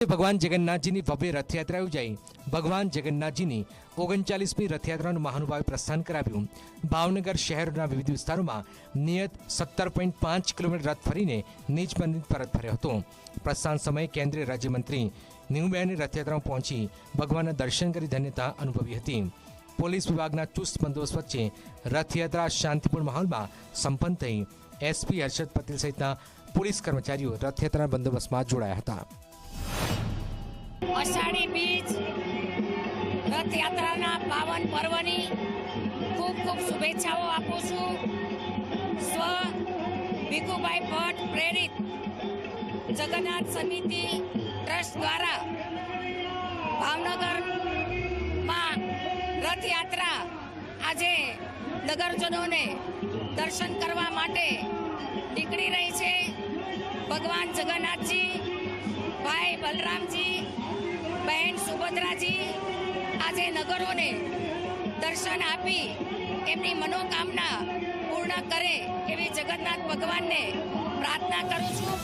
ભગવાન જગન્નાથજીની ભવ્ય રથયાત્રા યોજાઈ। ભગવાન જગન્નાથજીની 39મી રથયાત્રાનું મહાનુભાવે પ્રસ્થાન કરાવ્યું। ભાવનગર શહેરના વિવિધ વિસ્તારોમાં નિયત 17.5 કિલોમીટર રથ ફરીને નિજ મંદિર પરત ફર્યો હતો। પ્રસ્થાન સમયે કેન્દ્રીય રાજ્યમંત્રી નીમુબેને રથયાત્રામાં પહોંચી ભગવાનના દર્શન કરી ધન્યતા અનુભવી હતી। પોલીસ વિભાગના ચુસ્ત બંદોબસ્ત વચ્ચે રથયાત્રા શાંતિપૂર્ણ માહોલમાં સંપન્ન થઈ। એસપી હર્ષદ પટેલ સહિતના પોલીસ કર્મચારીઓ રથયાત્રાના બંદોબસ્તમાં જોડાયા હતા। અષાઢી બીજ રથયાત્રાના પાવન પર્વની ખૂબ ખૂબ શુભેચ્છાઓ આપું છું। સ્વ ભીખુભાઈ ભટ્ટ પ્રેરિત જગન્નાથ સમિતિ ટ્રસ્ટ દ્વારા ભાવનગરમાં રથયાત્રા આજે નગરજનોને દર્શન કરવા માટે નીકળી રહી છે। ભગવાન જગન્નાથજી, ભાઈ બલરામજી, બહેન સુભદ્રાજી આજે નગરોને દર્શન આપી એમની મનોકામના પૂર્ણ કરે એવી જગન્નાથ ભગવાનને પ્રાર્થના કરું છું।